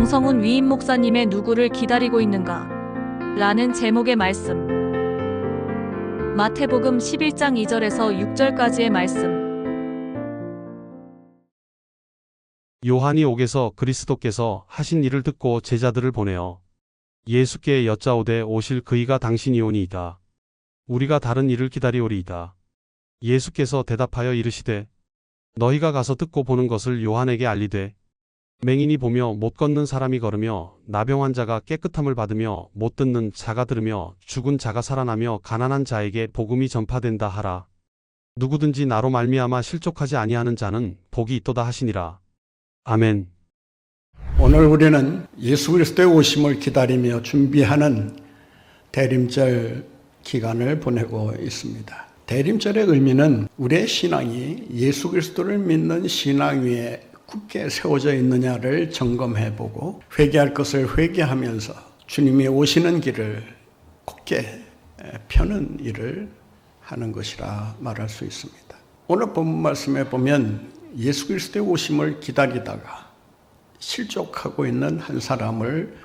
정성훈 위임 목사님의 누구를 기다리고 있는가? 라는 제목의 말씀. 마태복음 11장 2절에서 6절까지의 말씀. 요한이 옥에서 그리스도께서 하신 일을 듣고 제자들을 보내어 예수께 여짜오되 오실 그이가 당신이오니이다. 우리가 다른 일을 기다리오리이다. 예수께서 대답하여 이르시되 너희가 가서 듣고 보는 것을 요한에게 알리되 맹인이 보며 못 걷는 사람이 걸으며 나병 환자가 깨끗함을 받으며 못 듣는 자가 들으며 죽은 자가 살아나며 가난한 자에게 복음이 전파된다 하라. 누구든지 나로 말미암아 실족하지 아니하는 자는 복이 있도다 하시니라. 아멘. 오늘 우리는 예수 그리스도의 오심을 기다리며 준비하는 대림절 기간을 보내고 있습니다. 대림절의 의미는 우리의 신앙이 예수 그리스도를 믿는 신앙 위에 굳게 세워져 있느냐를 점검해보고 회개할 것을 회개하면서 주님이 오시는 길을 굳게 펴는 일을 하는 것이라 말할 수 있습니다. 오늘 본문 말씀에 보면 예수 그리스도의 오심을 기다리다가 실족하고 있는 한 사람을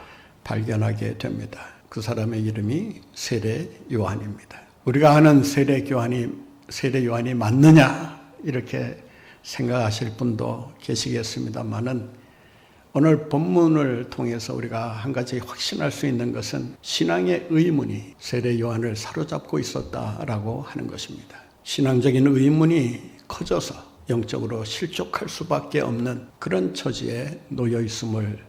발견하게 됩니다. 그 사람의 이름이 세례 요한입니다. 우리가 아는 세례 요한이 맞느냐 이렇게 생각하실 분도 계시겠습니다만은 오늘 본문을 통해서 우리가 한 가지 확신할 수 있는 것은 신앙의 의문이 세례 요한을 사로잡고 있었다라고 하는 것입니다. 신앙적인 의문이 커져서 영적으로 실족할 수밖에 없는 그런 처지에 놓여 있음을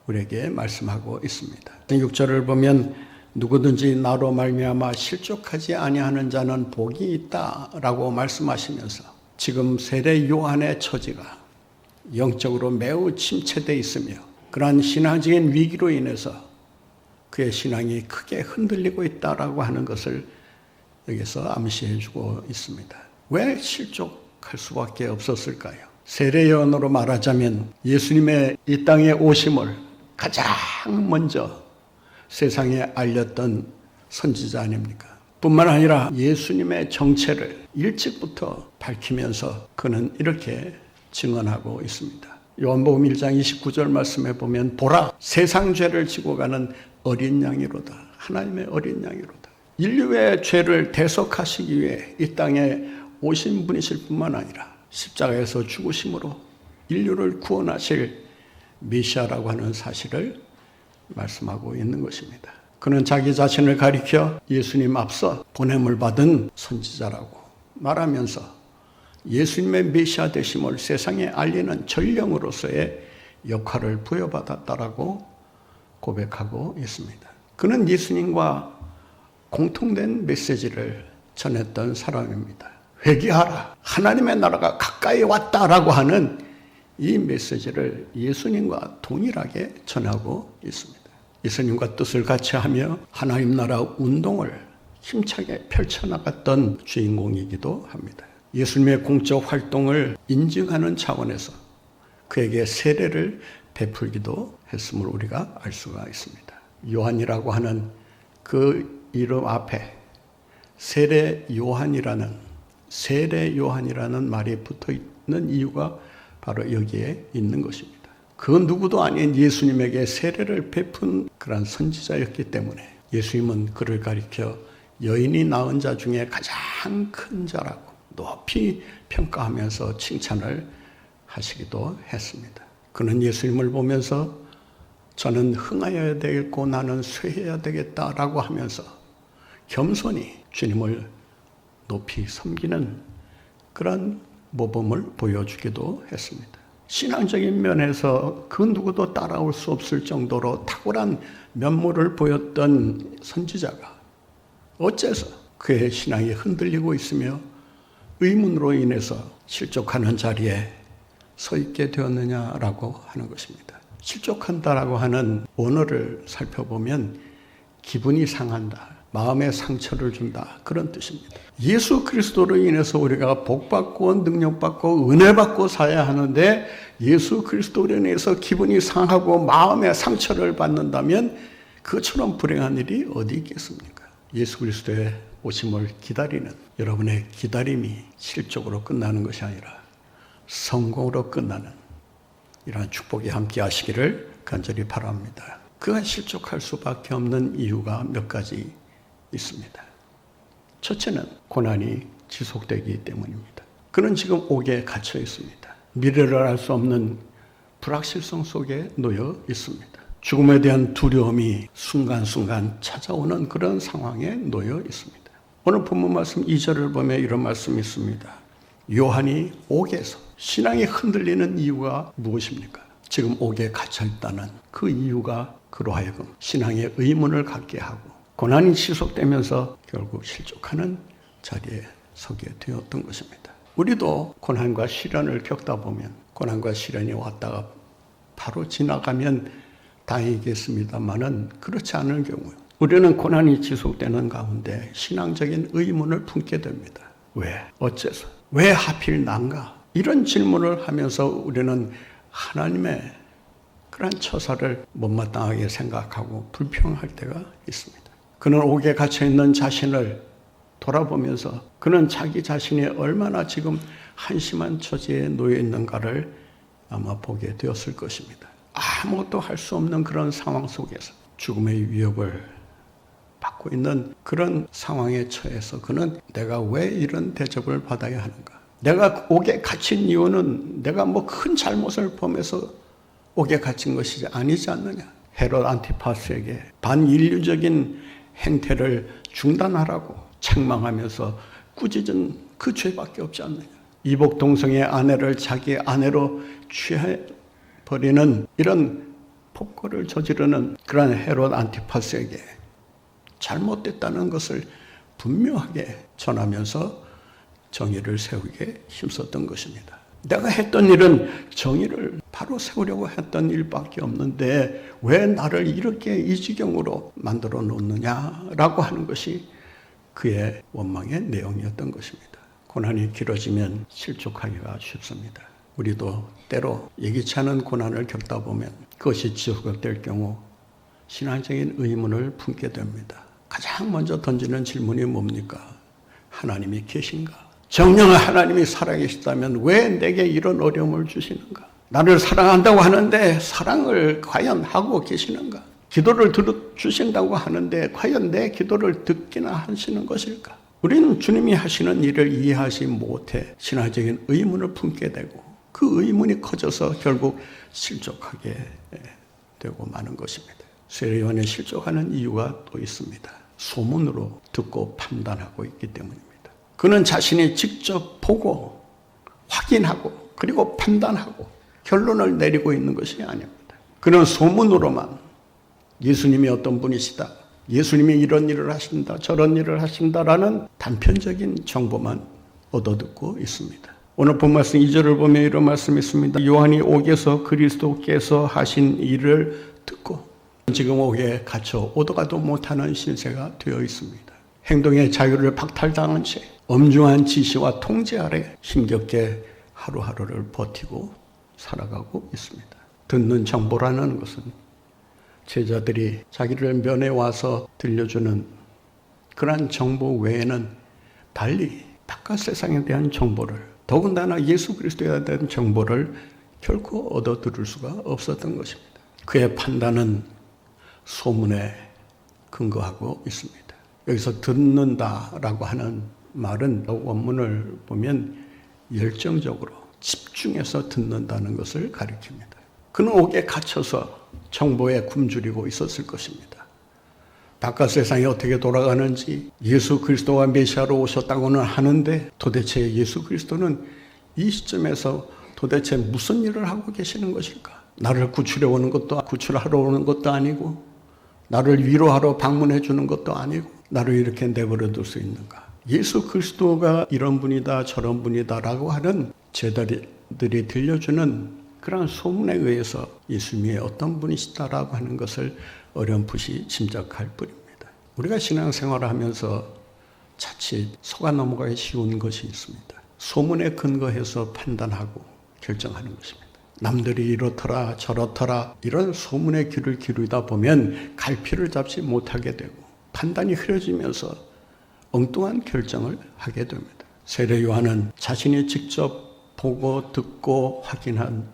우리에게 말씀하고 있습니다. 6절을 보면 누구든지 나로 말미암아 실족하지 아니하는 자는 복이 있다라고 말씀하시면서 지금 세례 요한의 처지가 영적으로 매우 침체되어 있으며 그러한 신앙적인 위기로 인해서 그의 신앙이 크게 흔들리고 있다라고 하는 것을 여기서 암시해 주고 있습니다. 왜 실족할 수밖에 없었을까요? 세례 요한으로 말하자면 예수님의 이 땅에 오심을 가장 먼저 세상에 알렸던 선지자 아닙니까? 뿐만 아니라 예수님의 정체를 일찍부터 밝히면서 그는 이렇게 증언하고 있습니다. 요한복음 1장 29절 말씀에 보면 보라 세상 죄를 지고 가는 어린 양이로다. 하나님의 어린 양이로다. 인류의 죄를 대속하시기 위해 이 땅에 오신 분이실 뿐만 아니라 십자가에서 죽으심으로 인류를 구원하실 메시아라고 하는 사실을 말씀하고 있는 것입니다. 그는 자기 자신을 가리켜 예수님 앞서 보냄을 받은 선지자라고 말하면서 예수님의 메시아 되심을 세상에 알리는 전령으로서의 역할을 부여받았다라고 고백하고 있습니다. 그는 예수님과 공통된 메시지를 전했던 사람입니다. 회개하라. 하나님의 나라가 가까이 왔다라고 하는 이 메시지를 예수님과 동일하게 전하고 있습니다. 예수님과 뜻을 같이 하며 하나님 나라 운동을 힘차게 펼쳐나갔던 주인공이기도 합니다. 예수님의 공적 활동을 인증하는 차원에서 그에게 세례를 베풀기도 했음을 우리가 알 수가 있습니다. 요한이라고 하는 그 이름 앞에 세례 요한이라는 말이 붙어 있는 이유가 바로 여기에 있는 것입니다. 그 누구도 아닌 예수님에게 세례를 베푼 그런 선지자였기 때문에 예수님은 그를 가리켜 여인이 낳은 자 중에 가장 큰 자라고 높이 평가하면서 칭찬을 하시기도 했습니다. 그는 예수님을 보면서 저는 흥하여야 되겠고 나는 쇠해야 되겠다라고 하면서 겸손히 주님을 높이 섬기는 그런 모범을 보여주기도 했습니다. 신앙적인 면에서 그 누구도 따라올 수 없을 정도로 탁월한 면모를 보였던 선지자가 어째서 그의 신앙이 흔들리고 있으며 의문으로 인해서 실족하는 자리에 서 있게 되었느냐라고 하는 것입니다. 실족한다라고 하는 언어를 살펴보면 기분이 상한다, 마음에 상처를 준다 그런 뜻입니다. 예수 그리스도로 인해서 우리가 복받고 능력받고 은혜받고 살아야 하는데 예수 그리스도로 인해서 기분이 상하고 마음에 상처를 받는다면 그처럼 불행한 일이 어디 있겠습니까? 예수 그리스도의 오심을 기다리는 여러분의 기다림이 실족으로 끝나는 것이 아니라 성공으로 끝나는 이러한 축복이 함께 하시기를 간절히 바랍니다. 그가 실족할 수밖에 없는 이유가 몇 가지 있습니다. 첫째는 고난이 지속되기 때문입니다. 그는 지금 옥에 갇혀 있습니다. 미래를 알 수 없는 불확실성 속에 놓여 있습니다. 죽음에 대한 두려움이 순간순간 찾아오는 그런 상황에 놓여 있습니다. 오늘 본문 말씀 2절을 보면 이런 말씀이 있습니다. 요한이 옥에서 신앙이 흔들리는 이유가 무엇입니까? 지금 옥에 갇혀 있다는 그 이유가 그로 하여금 신앙의 의문을 갖게 하고 고난이 지속되면서 결국 실족하는 자리에 서게 되었던 것입니다. 우리도 고난과 시련을 겪다 보면 고난과 시련이 왔다가 바로 지나가면 다행이겠습니다만은 그렇지 않을 경우 우리는 고난이 지속되는 가운데 신앙적인 의문을 품게 됩니다. 왜? 어째서? 왜 하필 난가? 이런 질문을 하면서 우리는 하나님의 그런 처사를 못마땅하게 생각하고 불평할 때가 있습니다. 그는 옥에 갇혀있는 자신을 돌아보면서 그는 자기 자신이 얼마나 지금 한심한 처지에 놓여 있는가를 아마 보게 되었을 것입니다. 아무것도 할 수 없는 그런 상황 속에서 죽음의 위협을 받고 있는 그런 상황에 처해서 그는 내가 왜 이런 대접을 받아야 하는가? 내가 옥에 갇힌 이유는 내가 뭐 큰 잘못을 범해서 옥에 갇힌 것이 아니지 않느냐? 헤롯 안티파스에게 반인류적인 행태를 중단하라고 책망하면서 꾸짖은 그 죄밖에 없지 않느냐? 이복 동성의 아내를 자기 아내로 취해버리는 이런 폭거를 저지르는 그런 헤롯 안티파스에게 잘못됐다는 것을 분명하게 전하면서 정의를 세우게 힘썼던 것입니다. 내가 했던 일은 정의를 바로 세우려고 했던 일밖에 없는데 왜 나를 이렇게 이 지경으로 만들어 놓느냐라고 하는 것이 그의 원망의 내용이었던 것입니다. 고난이 길어지면 실족하기가 쉽습니다. 우리도 때로 예기치 않은 고난을 겪다 보면 그것이 지속될 경우 신앙적인 의문을 품게 됩니다. 가장 먼저 던지는 질문이 뭡니까? 하나님이 계신가? 정녕 하나님이 살아계시다면 왜 내게 이런 어려움을 주시는가? 나를 사랑한다고 하는데 사랑을 과연 하고 계시는가? 기도를 들어주신다고 하는데 과연 내 기도를 듣기나 하시는 것일까? 우리는 주님이 하시는 일을 이해하지 못해 신화적인 의문을 품게 되고 그 의문이 커져서 결국 실족하게 되고 마는 것입니다. 세례요한이 실족하는 이유가 또 있습니다. 소문으로 듣고 판단하고 있기 때문입니다. 그는 자신이 직접 보고 확인하고 그리고 판단하고 결론을 내리고 있는 것이 아닙니다. 그는 소문으로만 예수님이 어떤 분이시다, 예수님이 이런 일을 하신다, 저런 일을 하신다라는 단편적인 정보만 얻어듣고 있습니다. 오늘 본 말씀 2절을 보면 이런 말씀이 있습니다. 요한이 옥에서 그리스도께서 하신 일을 듣고 지금 옥에 갇혀 오도가도 못하는 신세가 되어 있습니다. 행동의 자유를 박탈당한 채 엄중한 지시와 통제 아래 힘겹게 하루하루를 버티고 살아가고 있습니다. 듣는 정보라는 것은 제자들이 자기를 면회 와서 들려주는 그러한 정보 외에는 달리 바깥 세상에 대한 정보를, 더군다나 예수 그리스도에 대한 정보를 결코 얻어 들을 수가 없었던 것입니다. 그의 판단은 소문에 근거하고 있습니다. 여기서 듣는다라고 하는 말은 원문을 보면 열정적으로 집중해서 듣는다는 것을 가리킵니다. 그는 옥에 갇혀서 정보에 굶주리고 있었을 것입니다. 바깥 세상이 어떻게 돌아가는지, 예수 그리스도가 메시아로 오셨다고는 하는데 도대체 예수 그리스도는 이 시점에서 도대체 무슨 일을 하고 계시는 것일까? 나를 구출하러 오는 것도 아니고 나를 위로하러 방문해 주는 것도 아니고 나를 이렇게 내버려 둘 수 있는가? 예수 그리스도가 이런 분이다 저런 분이다라고 하는 제자들이 들려주는 그런 소문에 의해서 예수님이 어떤 분이시다라고 하는 것을 어렴풋이 짐작할 뿐입니다. 우리가 신앙생활을 하면서 자칫 속아 넘어가기 쉬운 것이 있습니다. 소문에 근거해서 판단하고 결정하는 것입니다. 남들이 이렇더라 저렇더라 이런 소문에 귀를 기울이다 보면 갈피를 잡지 못하게 되고 판단이 흐려지면서 엉뚱한 결정을 하게 됩니다. 세례 요한은 자신이 직접 보고 듣고 확인한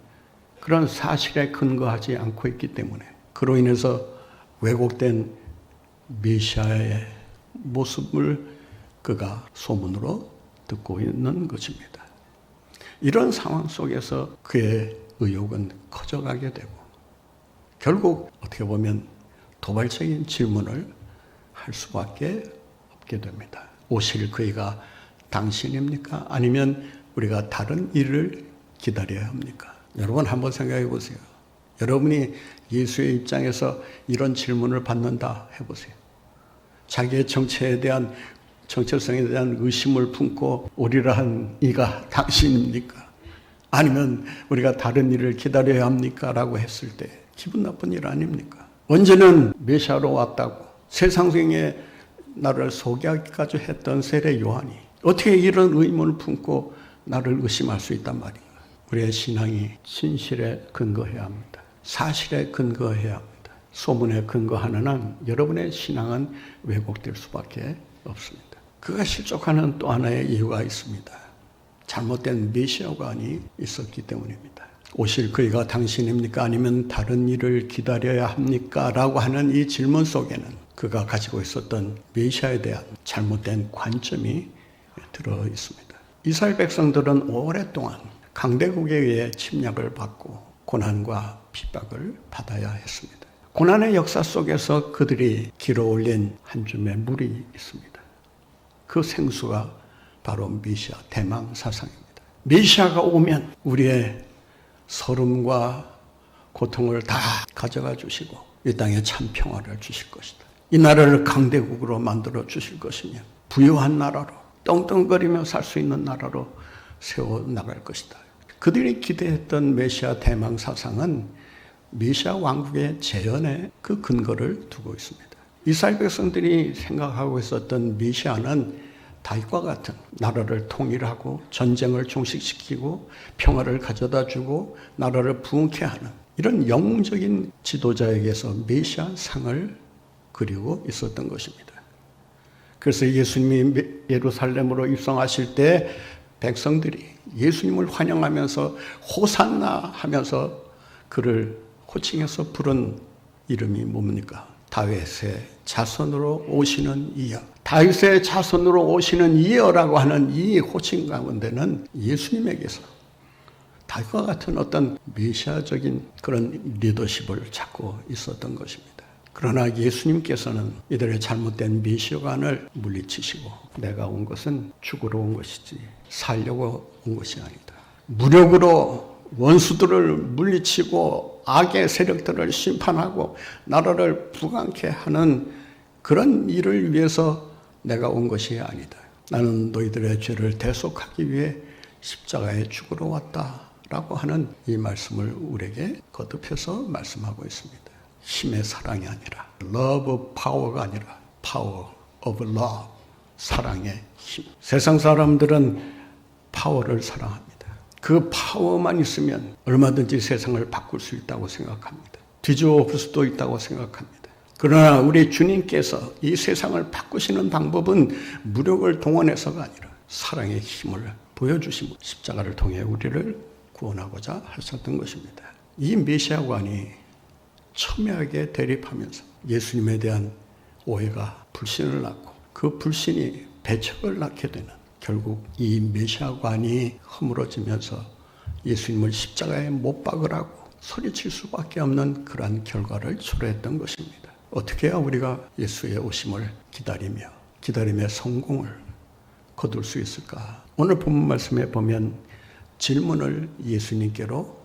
그런 사실에 근거하지 않고 있기 때문에 그로 인해서 왜곡된 메시아의 모습을 그가 소문으로 듣고 있는 것입니다. 이런 상황 속에서 그의 의욕은 커져가게 되고 결국 어떻게 보면 도발적인 질문을 할 수밖에 없게 됩니다. 오실 그이가 당신입니까? 아니면 우리가 다른 일을 기다려야 합니까? 여러분 한번 생각해 보세요. 여러분이 예수의 입장에서 이런 질문을 받는다 해보세요. 자기의 정체성에 대한 의심을 품고 오리라 한 이가 당신입니까? 아니면 우리가 다른 일을 기다려야 합니까? 라고 했을 때 기분 나쁜 일 아닙니까? 언제는 메시아로 왔다고 세상에 나를 소개하기까지 했던 세례 요한이 어떻게 이런 의문을 품고 나를 의심할 수 있단 말인가? 우리의 신앙이 진실에 근거해야 합니다. 사실에 근거해야 합니다. 소문에 근거하는 한 여러분의 신앙은 왜곡될 수밖에 없습니다. 그가 실족하는 또 하나의 이유가 있습니다. 잘못된 메시아관이 있었기 때문입니다. 오실 그이가 당신입니까? 아니면 다른 일을 기다려야 합니까? 라고 하는 이 질문 속에는 그가 가지고 있었던 메시아에 대한 잘못된 관점이 들어 있습니다. 이스라엘 백성들은 오랫동안 강대국에 의해 침략을 받고 고난과 핍박을 받아야 했습니다. 고난의 역사 속에서 그들이 길어 올린 한 줌의 물이 있습니다. 그 생수가 바로 메시아 대망 사상입니다. 메시아가 오면 우리의 서름과 고통을 다 가져가 주시고 이 땅에 참 평화를 주실 것이다. 이 나라를 강대국으로 만들어 주실 것이며 부유한 나라로 떵떵거리며 살 수 있는 나라로 세워나갈 것이다. 그들이 기대했던 메시아 대망 사상은 메시아 왕국의 재현에 그 근거를 두고 있습니다. 이스라엘 백성들이 생각하고 있었던 메시아는 다윗과 같은 나라를 통일하고 전쟁을 종식시키고 평화를 가져다 주고 나라를 부흥케 하는 이런 영웅적인 지도자에게서 메시아 상을 그리고 있었던 것입니다. 그래서 예수님이 예루살렘으로 입성하실 때 백성들이 예수님을 환영하면서 호산나 하면서 그를 호칭해서 부른 이름이 뭡니까? 다윗의 자손으로 오시는 이여. 다윗의 자손으로 오시는 이여라고 하는 이 호칭 가운데는 예수님에게서 다윗과 같은 어떤 메시아적인 그런 리더십을 찾고 있었던 것입니다. 그러나 예수님께서는 이들의 잘못된 메시아관을 물리치시고 내가 온 것은 죽으러 온 것이지 살려고 온 것이 아니다. 무력으로 원수들을 물리치고 악의 세력들을 심판하고 나라를 부강케 하는 그런 일을 위해서 내가 온 것이 아니다. 나는 너희들의 죄를 대속하기 위해 십자가에 죽으러 왔다라고 하는 이 말씀을 우리에게 거듭해서 말씀하고 있습니다. 힘의 사랑이 아니라 love of power가 아니라 power of love, 사랑의 힘. 세상 사람들은 파워를 사랑합니다. 그 파워만 있으면 얼마든지 세상을 바꿀 수 있다고 생각합니다. 뒤집어 엎을 수도 있다고 생각합니다. 그러나 우리 주님께서 이 세상을 바꾸시는 방법은 무력을 동원해서가 아니라 사랑의 힘을 보여주시고 십자가를 통해 우리를 구원하고자 하셨던 것입니다. 이 메시아관이 첨예하게 대립하면서 예수님에 대한 오해가 불신을 낳고 그 불신이 배척을 낳게 되는 결국 이 메시아관이 허물어지면서 예수님을 십자가에 못 박으라고 소리칠 수밖에 없는 그러한 결과를 초래했던 것입니다. 어떻게 해야 우리가 예수의 오심을 기다림의 성공을 거둘 수 있을까? 오늘 본문 말씀에 보면 질문을 예수님께로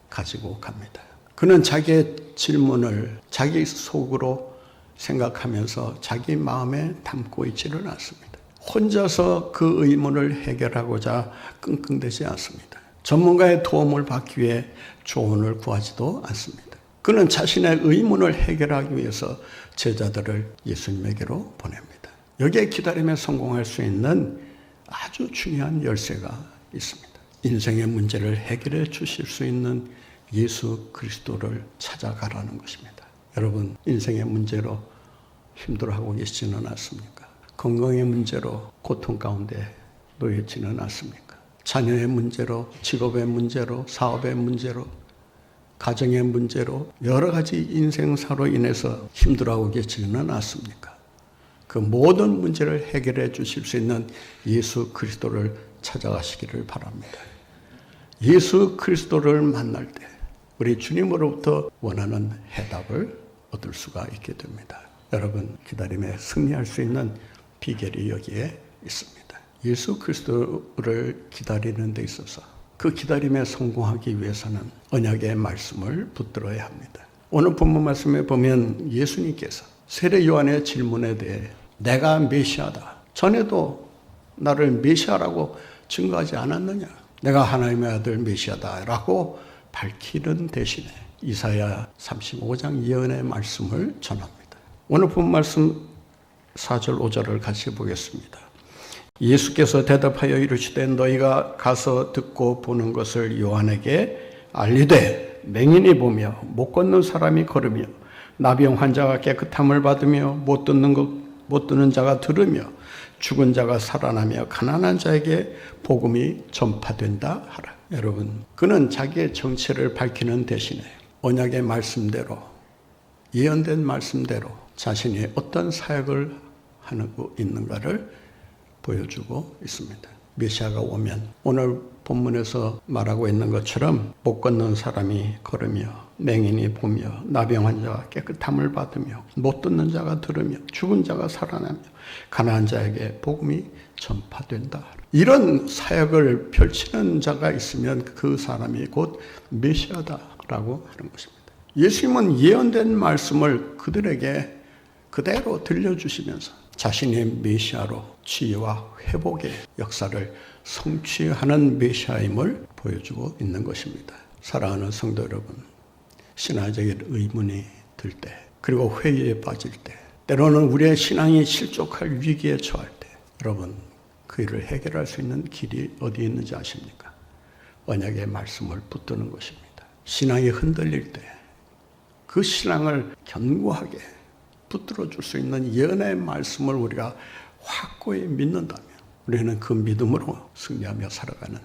가지고 갑니다. 그는 자기의 질문을 자기 속으로 생각하면서 자기 마음에 담고 있지는 않습니다. 혼자서 그 의문을 해결하고자 끙끙대지 않습니다. 전문가의 도움을 받기 위해 조언을 구하지도 않습니다. 그는 자신의 의문을 해결하기 위해서 제자들을 예수님에게로 보냅니다. 여기에 기다림에 성공할 수 있는 아주 중요한 열쇠가 있습니다. 인생의 문제를 해결해 주실 수 있는 예수 그리스도를 찾아가라는 것입니다. 여러분, 인생의 문제로 힘들어하고 계시지는 않습니까? 건강의 문제로 고통 가운데 놓여지는 않습니까? 자녀의 문제로, 직업의 문제로, 사업의 문제로 가정의 문제로 여러 가지 인생사로 인해서 힘들어하고 계시지는 않습니까? 그 모든 문제를 해결해 주실 수 있는 예수 그리스도를 찾아가시기를 바랍니다. 예수 그리스도를 만날 때 우리 주님으로부터 원하는 해답을 얻을 수가 있게 됩니다. 여러분, 기다림에 승리할 수 있는 비결이 여기에 있습니다. 예수 그리스도를 기다리는 데 있어서 그 기다림에 성공하기 위해서는 언약의 말씀을 붙들어야 합니다. 오늘 본문 말씀에 보면 예수님께서 세례 요한의 질문에 대해 내가 메시아다. 전에도 나를 메시아라고 증거하지 않았느냐? 내가 하나님의 아들 메시아다라고 밝히는 대신에 이사야 35장 예언의 말씀을 전합니다. 오늘 본 말씀 4절 5절을 같이 보겠습니다. 예수께서 대답하여 이르시되 너희가 가서 듣고 보는 것을 요한에게 알리되 맹인이 보며 못 걷는 사람이 걸으며 나병 환자가 깨끗함을 받으며 못 듣는 자가 들으며 죽은 자가 살아나며 가난한 자에게 복음이 전파된다 하라. 여러분, 그는 자기의 정체를 밝히는 대신에 언약의 말씀대로 예언된 말씀대로 자신이 어떤 사역을 하고 있는가를 보여주고 있습니다. 메시아가 오면 오늘 본문에서 말하고 있는 것처럼 못 걷는 사람이 걸으며 맹인이 보며 나병 환자가 깨끗함을 받으며 못 듣는 자가 들으며 죽은 자가 살아나며 가난한 자에게 복음이 전파된다. 이런 사역을 펼치는 자가 있으면 그 사람이 곧 메시아다라고 하는 것입니다. 예수님은 예언된 말씀을 그들에게 그대로 들려주시면서 자신의 메시아로 치유와 회복의 역사를 성취하는 메시아임을 보여주고 있는 것입니다. 사랑하는 성도 여러분, 신앙적인 의문이 들 때, 그리고 회의에 빠질 때, 때로는 우리의 신앙이 실족할 위기에 처할 때, 여러분, 그 일을 해결할 수 있는 길이 어디에 있는지 아십니까? 언약의 말씀을 붙드는 것입니다. 신앙이 흔들릴 때, 그 신앙을 견고하게 붙들어 줄 수 있는 예언의 말씀을 우리가 확고히 믿는다면 우리는 그 믿음으로 승리하며 살아가는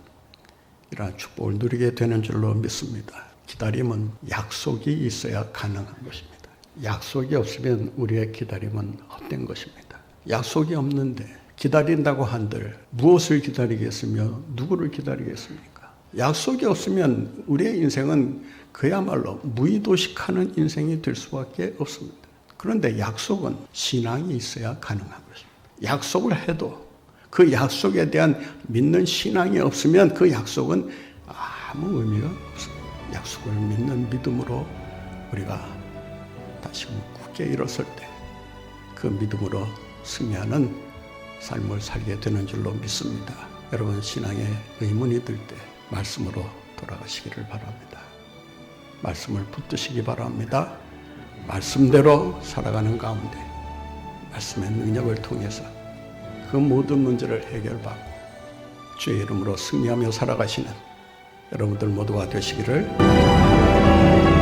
이러한 축복을 누리게 되는 줄로 믿습니다. 기다림은 약속이 있어야 가능한 것입니다. 약속이 없으면 우리의 기다림은 헛된 것입니다. 약속이 없는데 기다린다고 한들 무엇을 기다리겠으며 누구를 기다리겠습니까? 약속이 없으면 우리의 인생은 그야말로 무의도식하는 인생이 될 수밖에 없습니다. 그런데 약속은 신앙이 있어야 가능한 것입니다. 약속을 해도 그 약속에 대한 믿는 신앙이 없으면 그 약속은 아무 의미가 없습니다. 약속을 믿는 믿음으로 우리가 다시 굳게 일어설 때 그 믿음으로 승리하는 삶을 살게 되는 줄로 믿습니다. 여러분, 신앙에 의문이 들 때 말씀으로 돌아가시기를 바랍니다. 말씀을 붙드시기 바랍니다. 말씀대로 살아가는 가운데 말씀의 능력을 통해서 그 모든 문제를 해결받고 주의 이름으로 승리하며 살아가시는 여러분들 모두가 되시기를 바랍니다.